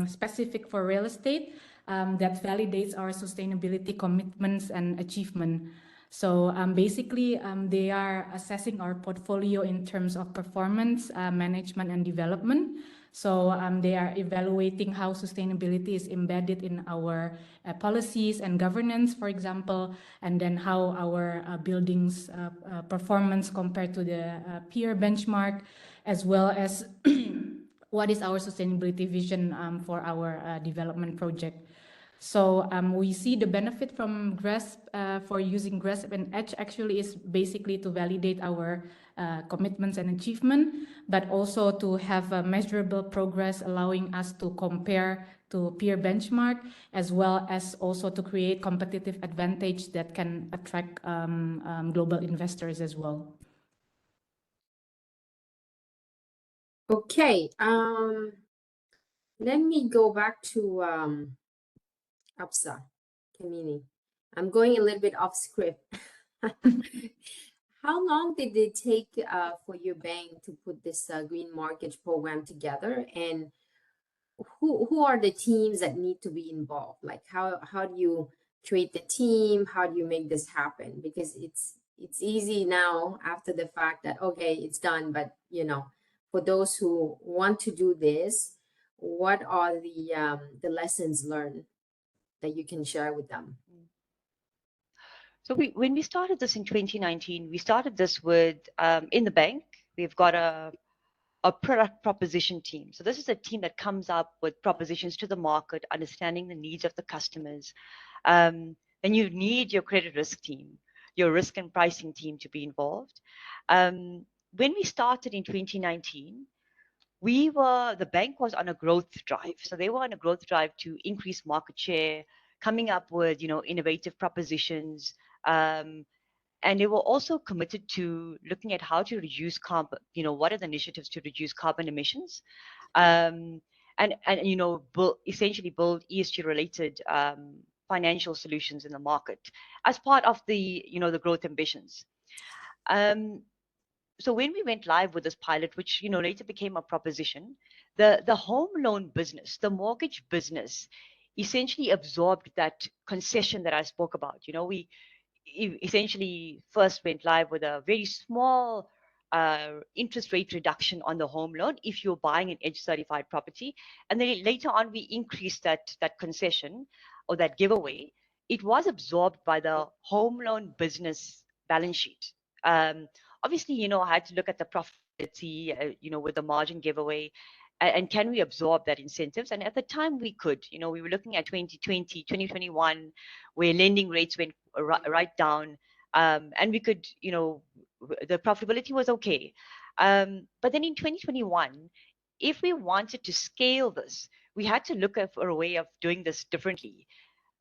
specific for real estate. That validates our sustainability commitments and achievement. So basically, they are assessing our portfolio in terms of performance, management, and development. So they are evaluating how sustainability is embedded in our policies and governance, for example, and then how our buildings' performance compared to the peer benchmark, as well as what is our sustainability vision for our development project. So we see the benefit from GRESB for using GRESB and EDGE actually is basically to validate our commitments and achievement, but also to have a measurable progress, allowing us to compare to peer benchmark, as well as also to create competitive advantage that can attract global investors as well. Okay, let me go back to Absa, Kamini. I'm going a little bit off script. How long did it take for your bank to put this green mortgage program together, and who are the teams that need to be involved? Like how do you create the team? How do you make this happen? Because it's easy now after the fact that okay, it's done, but for those who want to do this, what are the lessons learned that you can share with them? So when we started this in 2019, we started this with, in the bank, we've got a product proposition team. So this is a team that comes up with propositions to the market, understanding the needs of the customers. Then you need your credit risk team, your risk and pricing team to be involved. When we started in 2019, the bank was on a growth drive. So they were on a growth drive to increase market share, coming up with, innovative propositions. And they were also committed to looking at how to reduce carbon, what are the initiatives to reduce carbon emissions, and essentially build ESG related financial solutions in the market as part of the, the growth ambitions. So when we went live with this pilot, which later became a proposition, the home loan business, the mortgage business, essentially absorbed that concession that I spoke about. We essentially first went live with a very small interest rate reduction on the home loan if you're buying an EDGE certified property, and then later on we increased that concession or that giveaway. It was absorbed by the home loan business balance sheet. Obviously, I had to look at the profitability, with the margin giveaway, and can we absorb that incentives? And at the time we could. We were looking at 2020, 2021, where lending rates went right down, and we could, the profitability was okay. But then in 2021, if we wanted to scale this, we had to look for a way of doing this differently.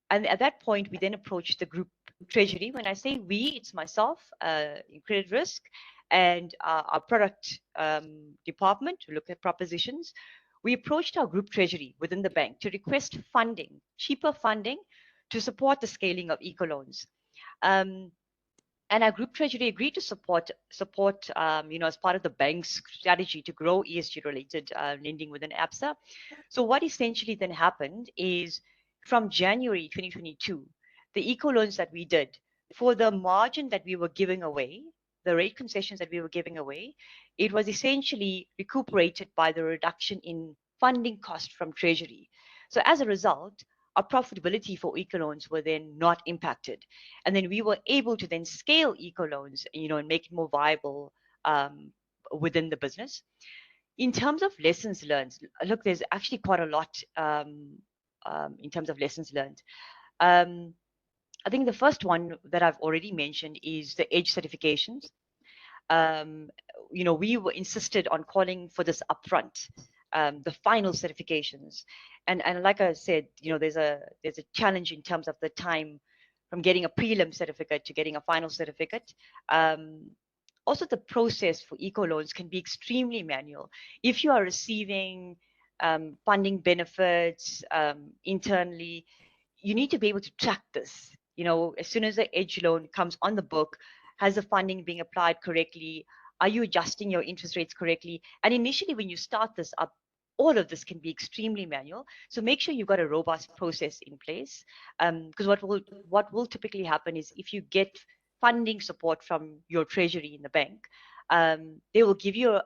And at that point, we then approached the group treasury. When I say we, it's myself, in credit risk, and our product department to look at propositions. We approached our group treasury within the bank to request funding, cheaper funding, to support the scaling of eco loans. And our group treasury agreed to support as part of the bank's strategy to grow ESG related lending within Absa. So what essentially then happened is, from January 2022, the eco loans that we did, for the margin that we were giving away, the rate concessions that we were giving away, it was essentially recuperated by the reduction in funding cost from treasury. So as a result, our profitability for eco loans were then not impacted. And then we were able to then scale eco loans, and make it more viable within the business. In terms of lessons learned, look, there's actually quite a lot in terms of lessons learned. I think the first one that I've already mentioned is the EDGE certifications. We were insisted on calling for this upfront, the final certifications. And like I said, there's a challenge in terms of the time from getting a prelim certificate to getting a final certificate. Also, the process for eco loans can be extremely manual. If you are receiving funding benefits internally, you need to be able to track this. As soon as the EDGE loan comes on the book, has the funding being applied correctly? Are you adjusting your interest rates correctly? And initially, when you start this up, all of this can be extremely manual. So make sure you've got a robust process in place. Because what will typically happen is, if you get funding support from your treasury in the bank, they will give you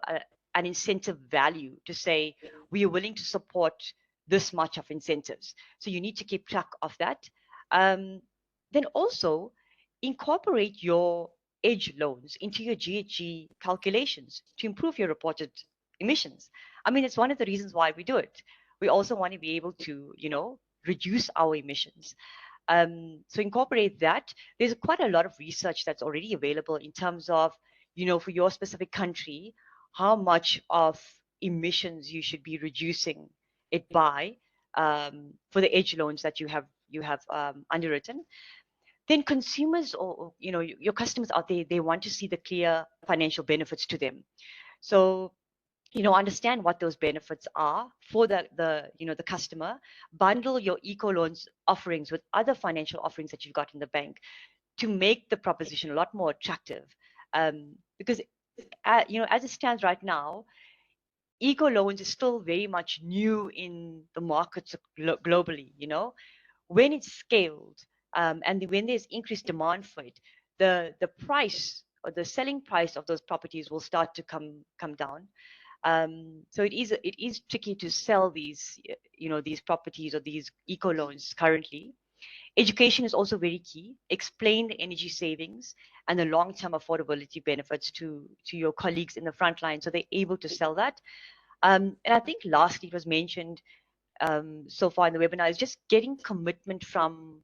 an incentive value to say, we are willing to support this much of incentives. So you need to keep track of that. Then also incorporate your EDGE loans into your GHG calculations to improve your reported emissions. I mean, it's one of the reasons why we do it. We also want to be able to, reduce our emissions. So incorporate that. There's quite a lot of research that's already available in terms of, for your specific country, how much of emissions you should be reducing it by for the EDGE loans that you have underwritten. Then consumers, or your customers out there, they want to see the clear financial benefits to them. So understand what those benefits are for the customer. Bundle your eco loans offerings with other financial offerings that you've got in the bank to make the proposition a lot more attractive. Because as it stands right now, eco loans is still very much new in the markets globally. When it's scaled, and when there's increased demand for it, the price or the selling price of those properties will start to come down. So it is tricky to sell these these properties or these eco loans currently. Education is also very key. Explain the energy savings and the long-term affordability benefits to your colleagues in the front line so they're able to sell that. And I think lastly, it was mentioned so far in the webinar, is just getting commitment from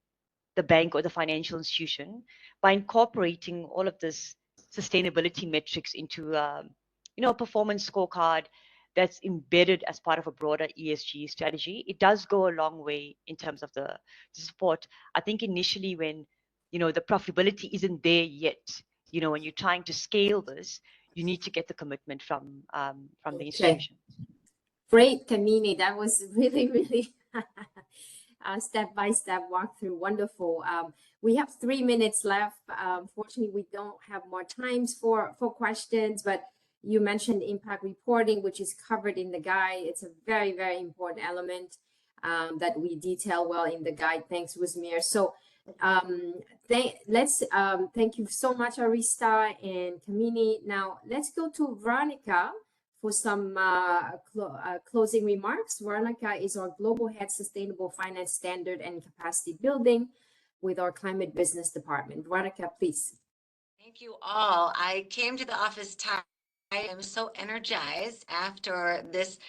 the bank or the financial institution by incorporating all of this sustainability metrics into a performance scorecard that's embedded as part of a broader ESG strategy. It does go a long way in terms of the support. I think initially when the profitability isn't there yet, when you're trying to scale this, you need to get the commitment from the institution. Great, Kamini. That was really, really step-by-step walkthrough. Wonderful. We have 3 minutes left. Fortunately, we don't have more times for questions, but you mentioned impact reporting, which is covered in the guide. It's a very, very important element that we detail well in the guide. Thanks, Rusmir. So thank you so much, Arista and Kamini. Now let's go to Veronica for some closing remarks. Veronica is our Global Head Sustainable Finance Standard and Capacity Building with our Climate Business Department. Veronica, please. Thank you all. I came to the office tired. I am so energized after this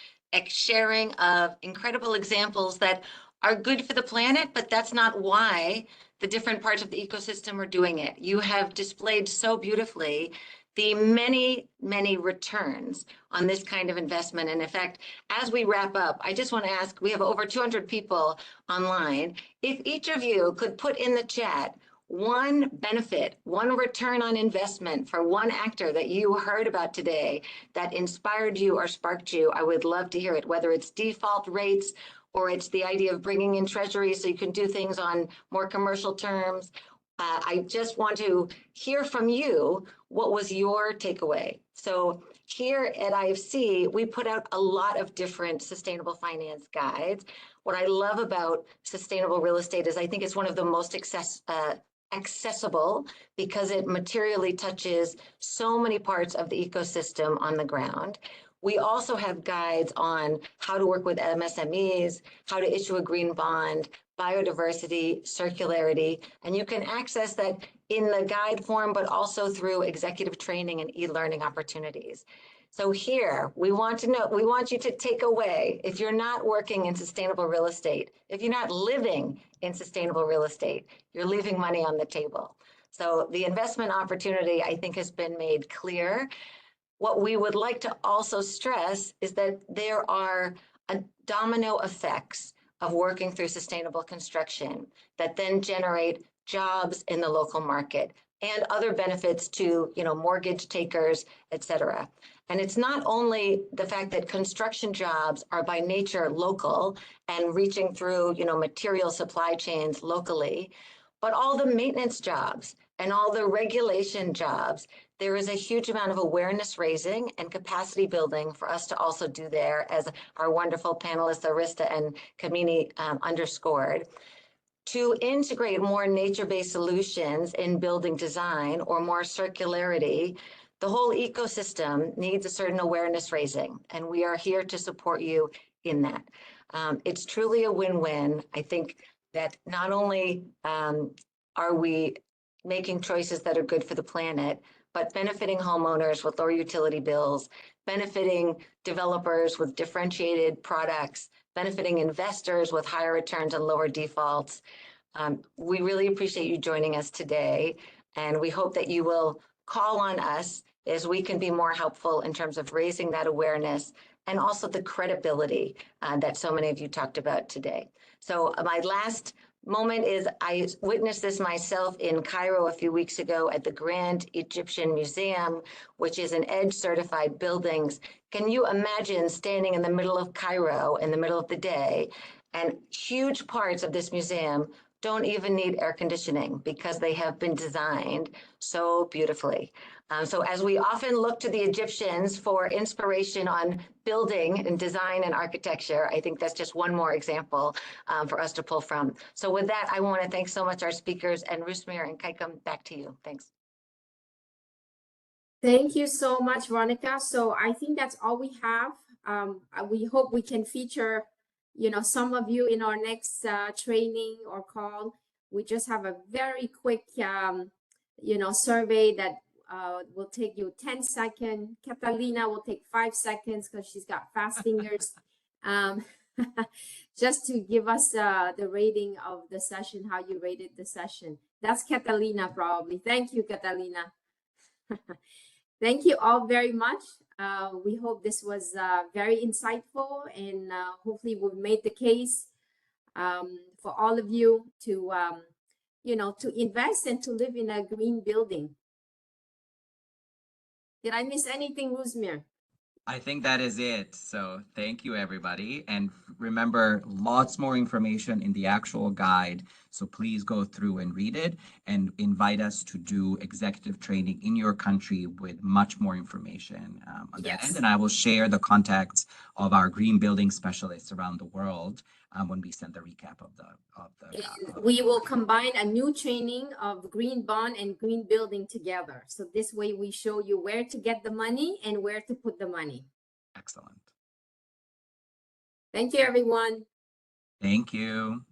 sharing of incredible examples that are good for the planet, but that's not why the different parts of the ecosystem are doing it. You have displayed so beautifully the many, many returns on this kind of investment. And in fact, as we wrap up, I just want to ask, we have over 200 people online. If each of you could put in the chat one benefit, one return on investment for one actor that you heard about today that inspired you or sparked you, I would love to hear it, whether it's default rates or it's the idea of bringing in treasury so you can do things on more commercial terms. I just want to hear from you, what was your takeaway? So here at IFC, we put out a lot of different sustainable finance guides. What I love about sustainable real estate is I think it's one of the most accessible because it materially touches so many parts of the ecosystem on the ground. We also have guides on how to work with MSMEs, how to issue a green bond, biodiversity, circularity, and you can access that in the guide form, but also through executive training and e-learning opportunities. So here, we want you to take away, if you're not working in sustainable real estate, if you're not living in sustainable real estate, you're leaving money on the table. So the investment opportunity, I think, has been made clear. What we would like to also stress is that there are domino effects of working through sustainable construction that then generate jobs in the local market and other benefits to, mortgage takers, et cetera. And it's not only the fact that construction jobs are by nature local and reaching through, material supply chains locally, but all the maintenance jobs and all the regulation jobs. There is a huge amount of awareness raising and capacity building for us to also do there, as our wonderful panelists, Arista and Kamini, underscored, to integrate more nature-based solutions in building design or more circularity. The whole ecosystem needs a certain awareness raising, and we are here to support you in that. It's truly a win-win. I think that not only are we making choices that are good for the planet, but benefiting homeowners with lower utility bills, benefiting developers with differentiated products, benefiting investors with higher returns and lower defaults. We really appreciate you joining us today, and we hope that you will call on us as we can be more helpful in terms of raising that awareness and also the credibility that so many of you talked about today. So my last moment is I witnessed this myself in Cairo a few weeks ago at the Grand Egyptian Museum, which is an EDGE certified buildings. Can you imagine standing in the middle of Cairo in the middle of the day, and huge parts of this museum don't even need air conditioning because they have been designed so beautifully. So as we often look to the Egyptians for inspiration on building and design and architecture, I think that's just one more example for us to pull from. So with that, I want to thank so much our speakers, and Rusmir and Kaikam, back to you. Thanks. Thank you so much, Veronica. So I think that's all we have. We hope we can feature, some of you in our next training or call. we just have a very quick, survey that will take you 10 seconds. Catalina will take 5 seconds because she's got fast fingers. Just to give us the rating of the session, how you rated the session. That's Catalina probably. Thank you, Catalina. Thank you all very much. We hope this was very insightful, and hopefully we've made the case for all of you to, to invest and to live in a green building. Did I miss anything, Ruzmir? I think that is it. So thank you, everybody. And remember, lots more information in the actual guide. So please go through and read it and invite us to do executive training in your country with much more information on that end. And I will share the contacts of our green building specialists around the world when we send the recap of the. We will combine a new training of green bond and green building together. So this way we show you where to get the money and where to put the money. Excellent. Thank you, everyone. Thank you.